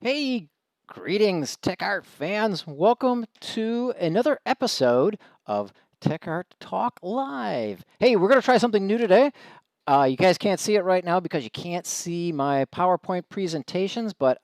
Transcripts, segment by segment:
Hey, greetings, Tech Art fans. Welcome to another episode of Tech Art Talk Live. Hey, we're going to try something new today. You guys can't see it right now because you can't see my PowerPoint presentations, but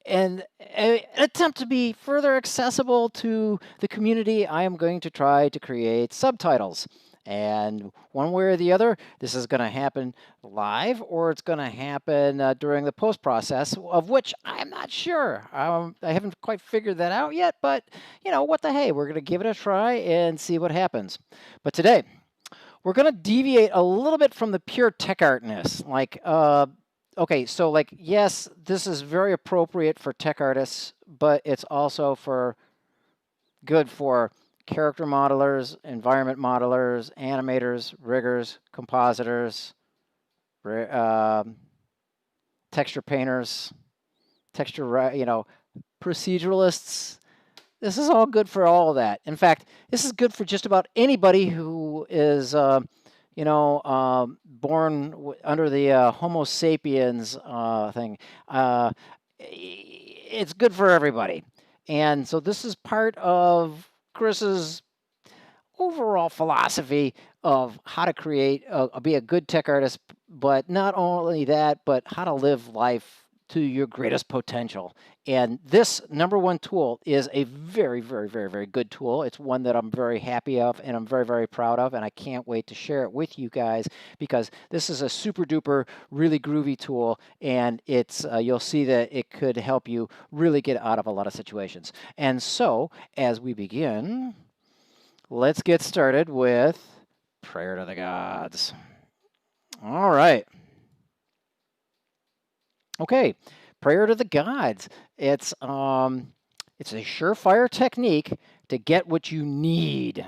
in an attempt to be further accessible to the community, I am going to try to create subtitles. And one way or the other, this is going to happen live or it's going to happen during the post process, of which I'm not sure. I haven't quite figured that out yet, but what the hey, we're going to give it a try and see what happens. But today, we're going to deviate a little bit from the pure tech artness. Okay, so yes, this is very appropriate for tech artists, but it's also good for character modelers, environment modelers, animators, riggers, compositors, texture painters, proceduralists. This is all good for all of that. In fact, this is good for just about anybody who is, born under the Homo sapiens thing. It's good for everybody. And so this is part of Chris's overall philosophy of how to be a good tech artist, but not only that, but how to live life to your greatest potential. And this number one tool is a very, very, very, very good tool. It's one that I'm very happy of and I'm very, very proud of. And I can't wait to share it with you guys because this is a super duper, really groovy tool. And you'll see that it could help you really get out of a lot of situations. And so as we begin, let's get started with Prayer to the Gods. All right. Okay, Prayer to the Gods. It's a surefire technique to get what you need.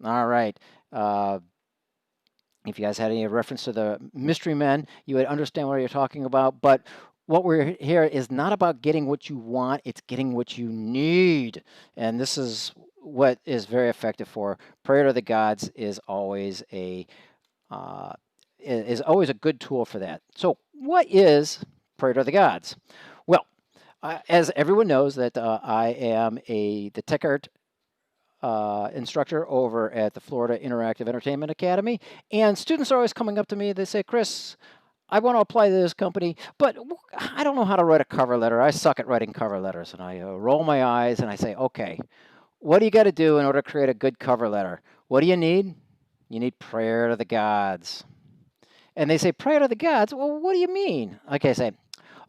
All right. If you guys had any reference to the Mystery Men, you would understand what you're talking about. But what we're here is not about getting what you want, it's getting what you need. And this is what is very effective for Prayer to the Gods is always a good tool for that. So what is Prayer to the Gods? Well, as everyone knows that I am the tech art instructor over at the Florida Interactive Entertainment Academy, and students are always coming up to me. They say, Chris, I want to apply to this company, but I don't know how to write a cover letter. I suck at writing cover letters. And I roll my eyes and I say, okay, what do you got to do in order to create a good cover letter? What do you need? You need Prayer to the Gods. And they say, Prayer to the Gods? Well, what do you mean? Okay, I say,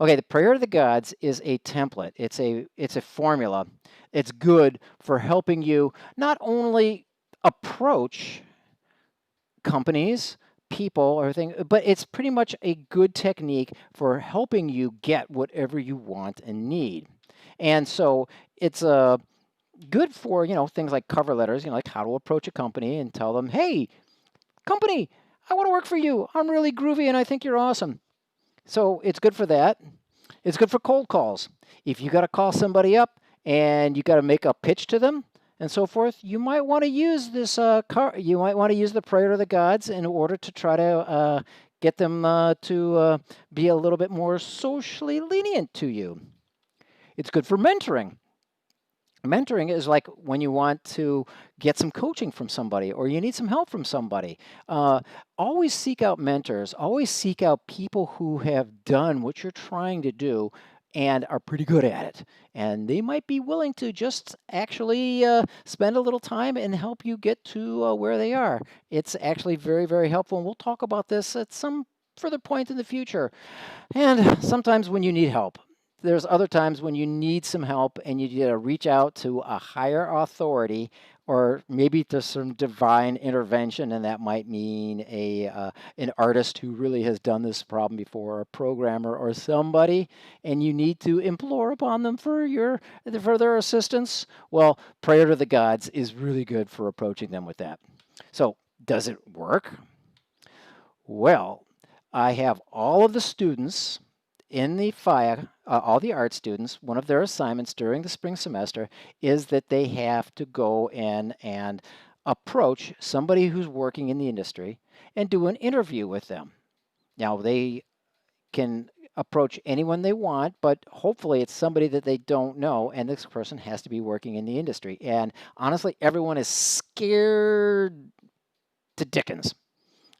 okay, the Prayer to the Gods is a template. It's a formula. It's good for helping you not only approach companies, people, everything, but it's pretty much a good technique for helping you get whatever you want and need. And so it's good for, things like cover letters, like how to approach a company and tell them, hey, company, I want to work for you. I'm really groovy and I think you're awesome. So it's good for that. It's good for cold calls. If you got to call somebody up and you got to make a pitch to them and so forth, you might want to use this you might want to use the Prayer to the Gods in order to try to get them to be a little bit more socially lenient to you. It's good for mentoring. Mentoring is like when you want to get some coaching from somebody or you need some help from somebody. Always seek out mentors. Always seek out people who have done what you're trying to do and are pretty good at it. And they might be willing to just actually spend a little time and help you get to where they are. It's actually very, very helpful. And we'll talk about this at some further point in the future. And sometimes when you need help, there's other times when you need some help and you need to reach out to a higher authority or maybe to some divine intervention, and that might mean an artist who really has done this problem before, a programmer or somebody, and you need to implore upon them for their assistance. Well, Prayer to the Gods is really good for approaching them with that. So, does it work? Well, I have all of the students in the FIA, all the art students, one of their assignments during the spring semester is that they have to go in and approach somebody who's working in the industry and do an interview with them. Now, they can approach anyone they want, but hopefully it's somebody that they don't know, and this person has to be working in the industry. And honestly, everyone is scared to dickens.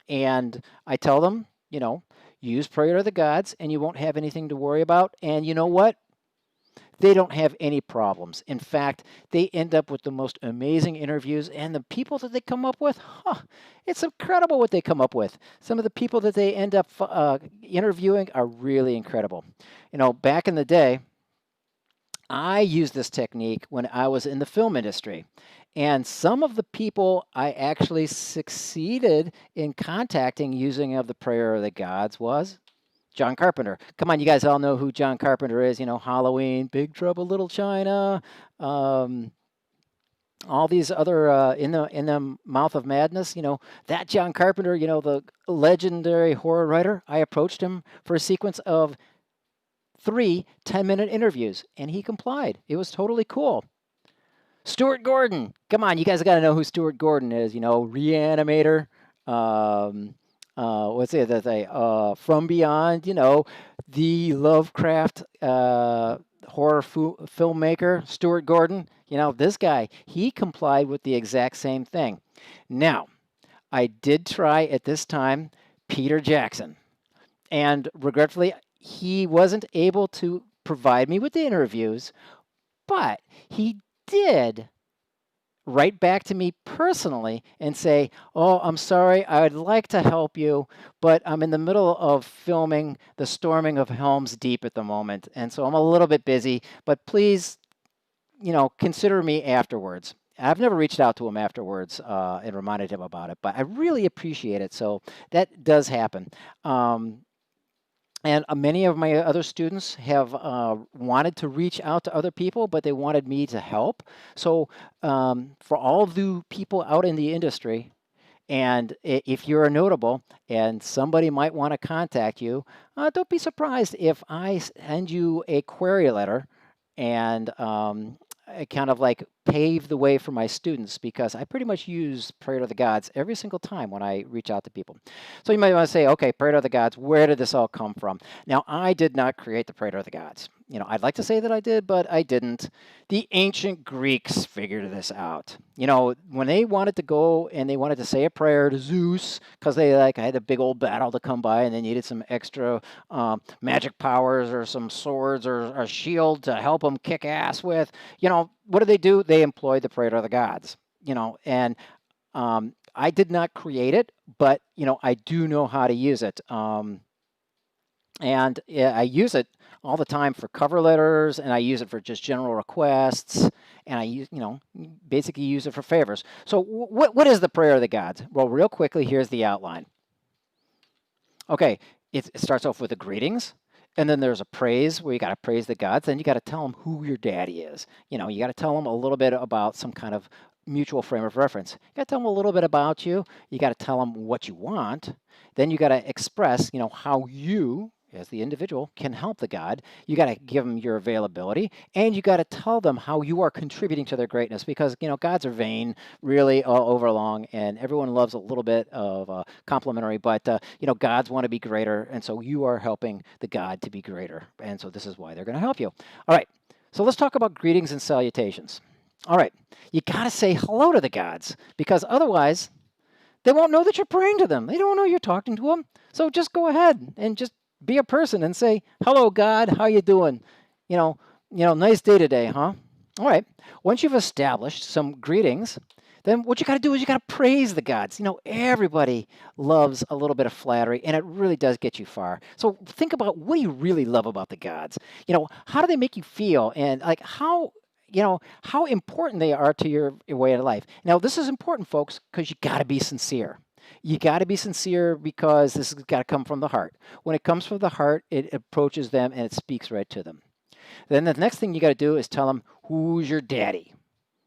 And I tell them, use prayer to the gods, and you won't have anything to worry about. And you know what? They don't have any problems. In fact, they end up with the most amazing interviews, and the people that they come up with, it's incredible what they come up with. Some of the people that they end up interviewing are really incredible. Back in the day, I used this technique when I was in the film industry. And some of the people I actually succeeded in contacting using of the prayer of the gods was John Carpenter. Come on, you guys all know who John Carpenter is. Halloween, Big Trouble, Little China, all these other in the Mouth of Madness. That John Carpenter. The legendary horror writer. I approached him for a sequence of 3 10-minute interviews, and he complied. It was totally cool. Stuart Gordon. Come on, you guys got to know who Stuart Gordon is. Reanimator. What's the other thing? From Beyond. The Lovecraft horror filmmaker, Stuart Gordon. This guy, he complied with the exact same thing. Now, I did try at this time Peter Jackson, and regretfully, he wasn't able to provide me with the interviews, but he did write back to me personally and say, "Oh, I'm sorry, I'd like to help you, but I'm in the middle of filming The Storming of Helm's Deep at the moment, and so I'm a little bit busy, but please, consider me afterwards." I've never reached out to him afterwards and reminded him about it, but I really appreciate it. So that does happen. And many of my other students have wanted to reach out to other people, but they wanted me to help. So for all of the people out in the industry, and if you're a notable and somebody might want to contact you, don't be surprised if I send you a query letter and I kind of like pave the way for my students, because I pretty much use prayer to the gods every single time when I reach out to people. So you might want to say, okay, prayer to the gods, where did this all come from? Now, I did not create the prayer to the gods. I'd like to say that I did, but I didn't. The ancient Greeks figured this out. When they wanted to go and they wanted to say a prayer to Zeus, because they had a big old battle to come by and they needed some extra magic powers or some swords or a shield to help them kick ass with, what do? They employed the prayer to the gods, and I did not create it, but, I do know how to use it. And I use it all the time for cover letters, and I use it for just general requests, and I use, basically use it for favors. So what is the prayer of the gods? Well, real quickly, here's the outline. Okay, it starts off with the greetings, and then there's a praise where you got to praise the gods. Then you got to tell them who your daddy is. You got to tell them a little bit about some kind of mutual frame of reference. You got to tell them a little bit about you. You got to tell them what you want. Then you got to express, how you, as the individual, can help the god. You got to give them your availability, and you got to tell them how you are contributing to their greatness, because gods are vain, really, overlong, and everyone loves a little bit of complimentary, but gods want to be greater, and so you are helping the god to be greater, and so this is why they're going to help you. All right, so let's talk about greetings and salutations. All right, you got to say hello to the gods, because otherwise they won't know that you're praying to them. They don't know you're talking to them. So just go ahead and just be a person and say, "Hello, God, how you doing? Nice day today, huh?" All right. Once you've established some greetings, then what you got to do is you got to praise the gods. Everybody loves a little bit of flattery, and it really does get you far. So think about, what do you really love about the gods? How do they make you feel, and how important they are to your way of life. Now, this is important, folks, because you got to be sincere. You got to be sincere, because this has got to come from the heart. When it comes from the heart, it approaches them and it speaks right to them. Then the next thing you got to do is tell them, who's your daddy?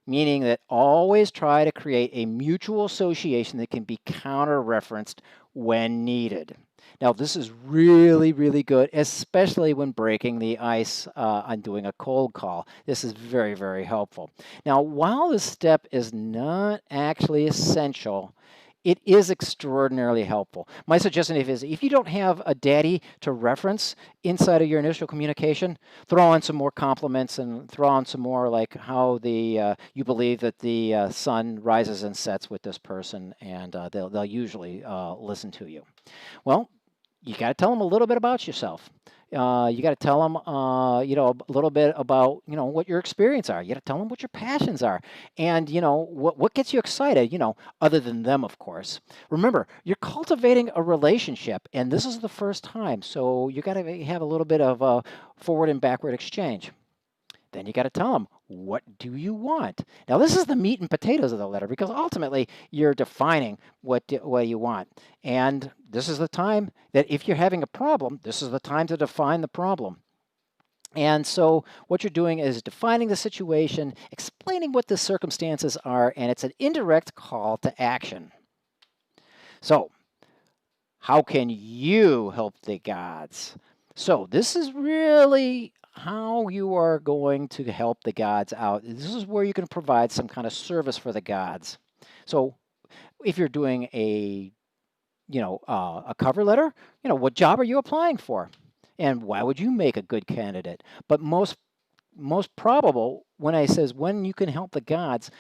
Meaning that always try to create a mutual association that can be counter-referenced when needed. Now, this is really, really good, especially when breaking the ice on doing a cold call. This is very, very helpful. Now, while this step is not actually essential, it is extraordinarily helpful. My suggestion is if you don't have a daddy to reference inside of your initial communication, throw on some more compliments and throw on some more like how you believe that the sun rises and sets with this person, and they'll usually listen to you. Well, you got to tell them a little bit about yourself. You got to tell them, a little bit about, what your experience are. You got to tell them what your passions are, and what gets you excited. Other than them, of course. Remember, you're cultivating a relationship, and this is the first time, so you got to have a little bit of a forward and backward exchange. Then you got to tell them, what do you want? Now, this is the meat and potatoes of the letter because ultimately you're defining what you want. And this is the time that if you're having a problem, this is the time to define the problem. And so what you're doing is defining the situation, explaining what the circumstances are, and it's an indirect call to action. So how can you help the gods? So this is really how you are going to help the gods out. This is where you can provide some kind of service for the gods. So if you're doing a cover letter, what job are you applying for? And why would you make a good candidate? But most probable, when I says when you can help the gods,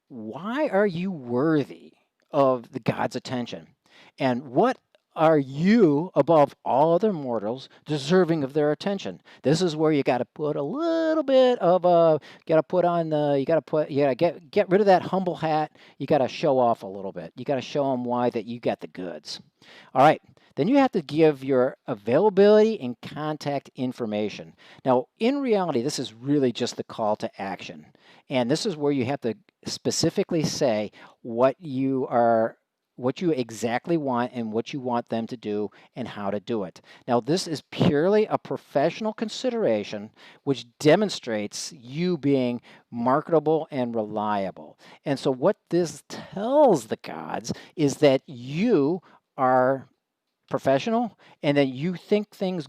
why are you worthy of the gods' attention? And what are you, above all other mortals, deserving of their attention? This is where you got to put a little bit of you got to get rid of that humble hat. You got to show off a little bit. You got to show them why that you got the goods. All right. Then you have to give your availability and contact information. Now, in reality, this is really just the call to action. And this is where you have to specifically say what you exactly want and what you want them to do and how to do it. Now, this is purely a professional consideration which demonstrates you being marketable and reliable. And so what this tells the gods is that you are professional and that you think things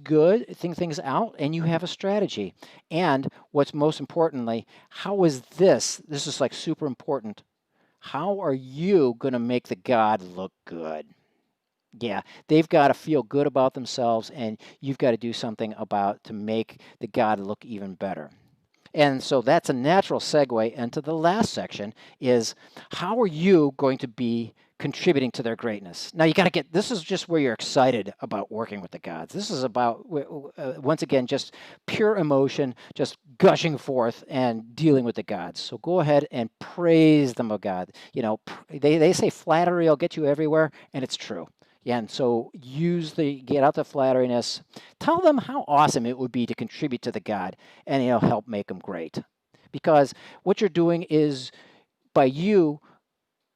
out, and you have a strategy. And what's most importantly, how is this is like super important. How are you going to make the god look good? Yeah, they've got to feel good about themselves, and you've got to do something to make the god look even better. And so that's a natural segue into the last section is how are you going to be contributing to their greatness? Now you got to this is just where you're excited about working with the gods. This is about, once again, just pure emotion, just gushing forth and dealing with the gods. So go ahead and praise them, oh God. They say flattery will get you everywhere, and it's true. Yeah, and so get out the flatteriness. Tell them how awesome it would be to contribute to the god, and help make them great. Because what you're doing is, by you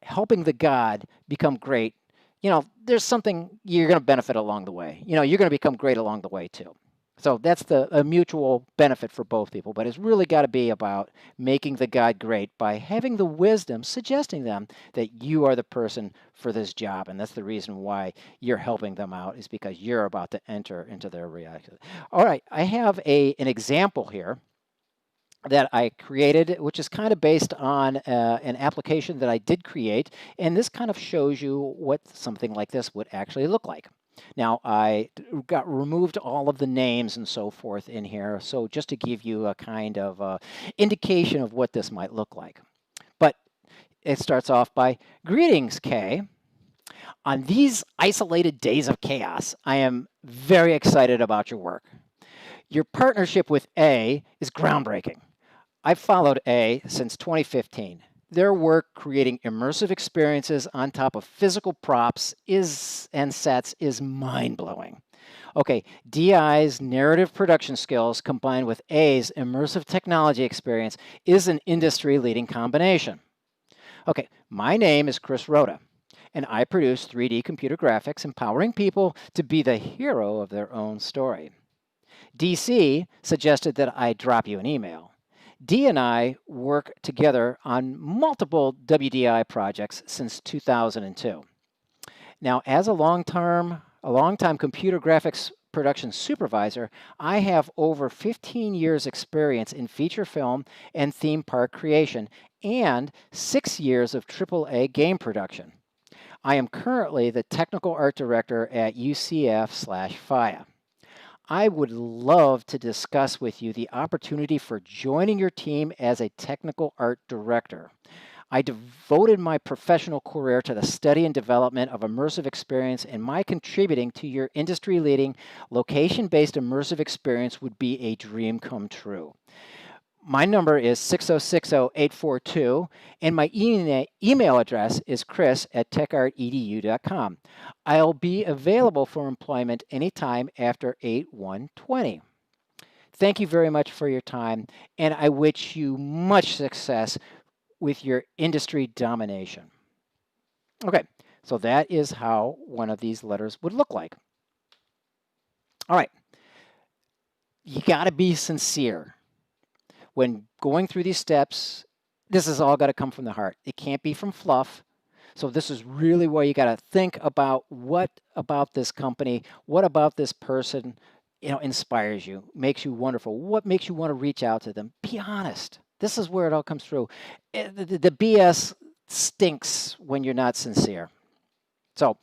helping the god become great, there's something you're going to benefit along the way. You're going to become great along the way too. So that's a mutual benefit for both people, but it's really got to be about making the god great by having the wisdom, suggesting them that you are the person for this job. And that's the reason why you're helping them out, is because you're about to enter into their reality. All right, I have an example here that I created, which is kind of based on an application that I did create. And this kind of shows you what something like this would actually look like. Now, I removed all of the names and so forth in here, so just to give you a kind of indication of what this might look like. But it starts off by, greetings, Kay. On these isolated days of chaos, I am very excited about your work. Your partnership with A is groundbreaking. I've followed A since 2015. Their work creating immersive experiences on top of physical props and sets is mind-blowing. Okay, DI's narrative production skills combined with A's immersive technology experience is an industry-leading combination. Okay, my name is Chris Rhoda, and I produce 3D computer graphics empowering people to be the hero of their own story. DC suggested that I drop you an email. D and I work together on multiple WDI projects since 2002. Now, as a long-time computer graphics production supervisor, I have over 15 years experience in feature film and theme park creation and 6 years of AAA game production. I am currently the Technical Art Director at UCF/FIA. I would love to discuss with you the opportunity for joining your team as a Technical Art Director. I devoted my professional career to the study and development of immersive experience, and my contributing to your industry-leading location-based immersive experience would be a dream come true. My number is 6060842, and my email address is chris@techartedu.com. I'll be available for employment anytime after 8/1/20. Thank you very much for your time, and I wish you much success with your industry domination. Okay, so that is how one of these letters would look like. All right, you got to be sincere. When going through these steps, this has all got to come from the heart. It can't be from fluff. So this is really where you got to think about what about this company, what about this person, inspires you, makes you wonderful. What makes you want to reach out to them? Be honest. This is where it all comes through. The BS stinks when you're not sincere. So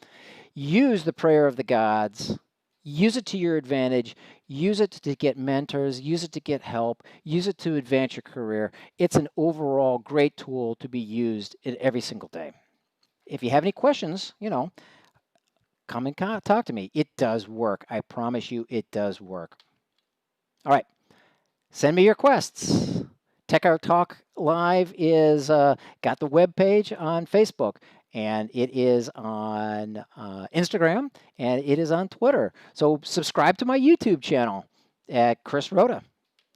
use the prayer of the gods. Use it to your advantage. Use it to get mentors. Use it to get help. Use it to advance your career. It's an overall great tool to be used in every single day. If you have any questions, come and talk to me. It does work. I promise you it does work. All right. Send me your requests. Tech Art Talk Live is got the web page on Facebook, and it is on Instagram, and it is on Twitter. So subscribe to my YouTube channel at Chris Rhoda,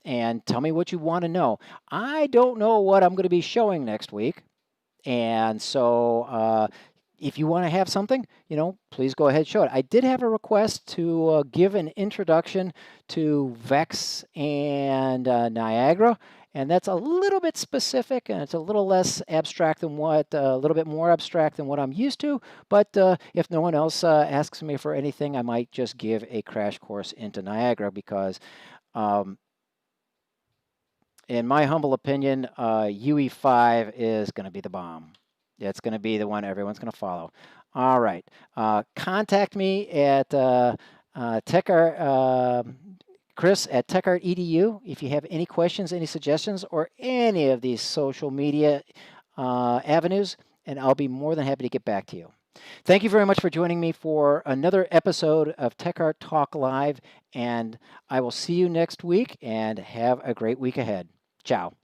and tell me what you want to know. I don't know what I'm going to be showing next week, and so if you want to have something, please go ahead and show it. I did have a request to give an introduction to VEX and Niagara. And that's a little bit specific, and it's a little less abstract than a little bit more abstract than what I'm used to. But if no one else asks me for anything, I might just give a crash course into Niagara because, in my humble opinion, UE5 is going to be the bomb. It's going to be the one everyone's going to follow. All right. Contact me at Chris at TechArtEDU if you have any questions, any suggestions, or any of these social media avenues, and I'll be more than happy to get back to you. Thank you very much for joining me for another episode of Tech Art Talk Live, and I will see you next week, and have a great week ahead. Ciao.